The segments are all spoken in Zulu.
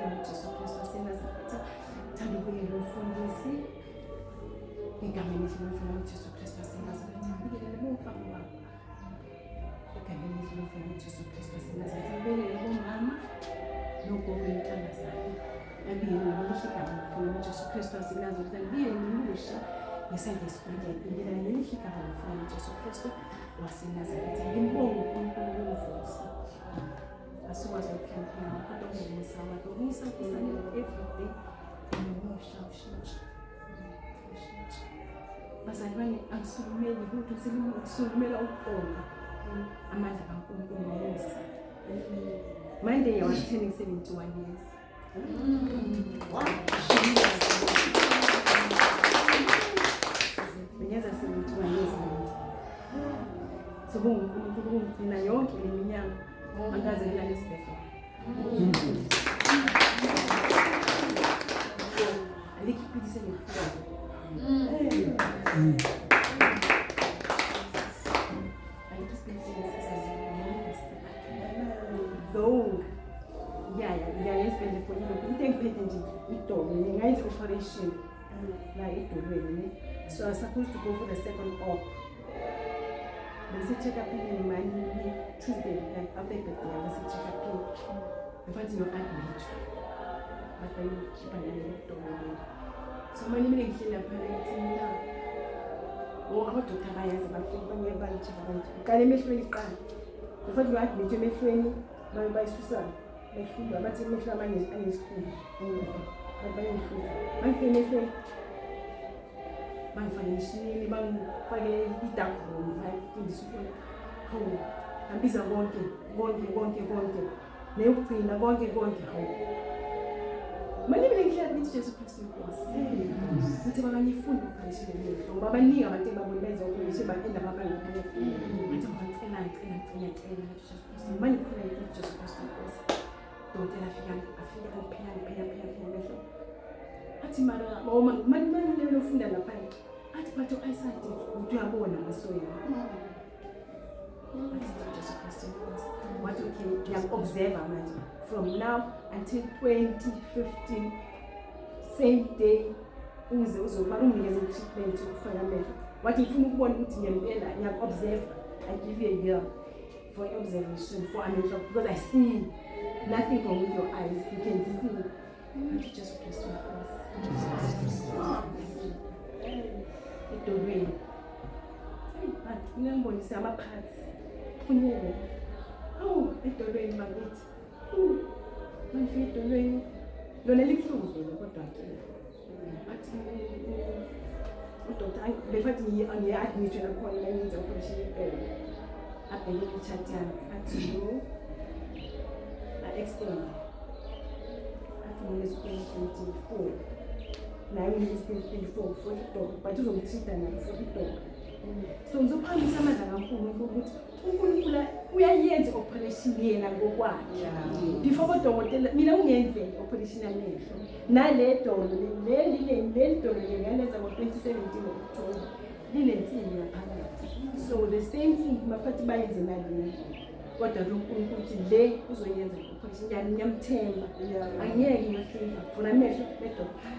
lami Jesu Kristu waseNazaretha. Thanda ukuyela umfundisi egameni elihle lami Jesu Kristu waseNazaretha. Ngibingelele bonke abobaba egameni elihle lami Jesu Kristu waseNazaretha. Ngibingelele bomama nogogo intanga zami. Ngibingelele ngelihle igama lami Jesu Kristu waseNazaretha. Ngibingelele ulusha ngesandla esikhundla. Ngibingelele ngelihle igama lami Jesu Kristu waseNazaretha. Ngimbonga uNkulunkulu womvusi. Asikwazi ukuhlala kodwa kungumisa wakhe. Umisa kufanele everyday nomusha ushintsha. Bazalwane angisukumeli ukuthi uselimela ukuqonda amandla kaNkulunkulu ngomusa. Monday I was turning 71 years. Wow. Benyaza 71 years. So uNkulunkulu ungcina yonke leminyaka angaze ngilale esibhedlela. Alikhiphisele ngempilo. Though yeah, esibhedlela for into engiphethe nje idolo ngayenza operation la idolweni. So I was supposed to go for the second op. Bese check up in Monday, Tuesday, like after the day, I was check up in. I found no admit. But I keep an eye on it. So many minutes in a parent now. Oh, I'm to come as a when you're bunch of bunch. Can you make me cry? The first you admit to make me by Susan. Make food, but you make your money and his food. But by food. My finish. Bangifanishile bangifake idakho ngifundiswe hawu ambiza konke neyokugcina konke hawu manje ngihlala nithi Jesu Kristu inkosi uthi bakangifunda ukuphishile lelo ngoba abaningi abantu babona benza ukuthi baenda babangena ngathi ngicela Jesu Kristu manje khona Jesu Kristu inkosi dokotela afika kuphela athi mara manje lelo funda lapha athi batho ayisadi ukuthi uyabona ngasoya athi Jesu Kristu what okay you observe manje from now until 2015 same day uzoba unginikeze treatment ukufaka amehlo wathi ngifuna ukubona ukuthi ngempela ngiya observe I give you a year for observation for amehlo because I see nothing wrong with your eyes you can see Jesu Kristu idolweni but ngiyambonisa amaphathi kunyele idolweni bakithi manje idolweni lona libuhlungu kodwa ke athi udoktor befathi ngiya-admitwe nakhona ngenza operation abheke i-chart yami athi no extend athi ngine-2024 naye ngine-2024 for idolo but uzongithinta nayo for idolo so ngizophangisa amandla kaNkulunkulu ukuthi uNkulunkulu uyayenza operation yena ngokwakhe before kodokotela mina ungenze operation yamehlo nale dolo leli dolo ngiyaneza ngo-2017 October linensimbi ngaphakathi so the same thing mafathi bayenze nalena kodwa uNkulunkulu uthi le uzoyenza operation ngiyamthemba angeke ngiyahlinza funa amehlo edokotela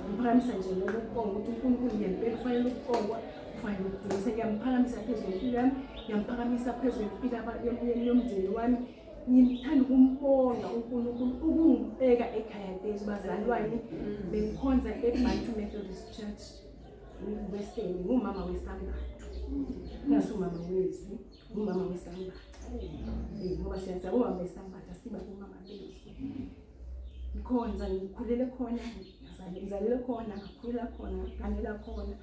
ngiphakamisa nje lokubonga ukuthi uNkulunkulu ngempela kufanele ukubongwa kufanele ukudumisa ngiyamuphakamisa phezulu impilo yami ngiyamuphakamisa phezulu impilo yomndeni wami ngithanda ukumbonga uNkulunkulu ukungibeka ekhaya lezi bazalwane bekhonza eBantu Methodist Church Western ngumama wesambatho ngasumama wezi ngumama wesambatho ngoba siyazi umama wesambatho siba umama bethu ngikhonza ngikhulele khona ngizalele khona ngakhula khona ngaganela khona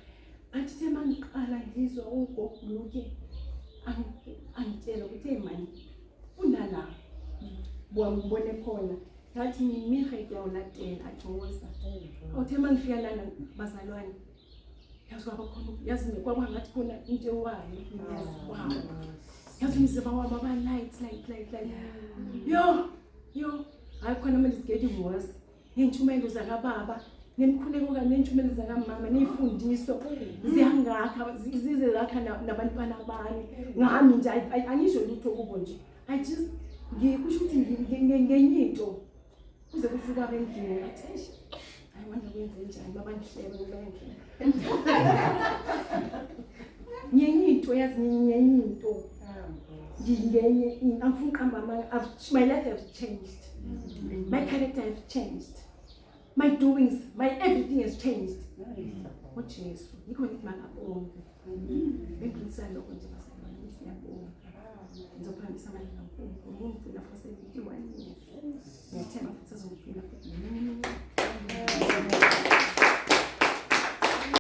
athi tema ngiqala ngizwa ugogo angitshela ukuthi imani unala ngibone khona ngathi ngimiheke yawulatela ajoza awuthema ngifika lana bazalwane yazi kwaba khona yazi kwaba ngathi khona into ewayo yazi wow yazi umzimba wami aba light yo ayikhona manje sigedi worse ngentshumayelo zakababa nemkhuleko kanye nentshumayelo zakamama nezifundiso ziyangakha zize zakha nabantwana bami ngami nje angisho lutho kubo nje I just ngikusho ukuthi ngenyito kuze kushuka bendlini ngathi eish ayimanje kwenze njani babangihlebe ngibengile nyenye into yazi nyenye into ngenye angifuni uqamba my life has changed. My character has changed. My doings, my everything has changed. uJesu yikho ngithi makabonge bengilisa lokho nje basebenza ngiyabonga ngizophambisa manje kakhulu ngomfuna for 71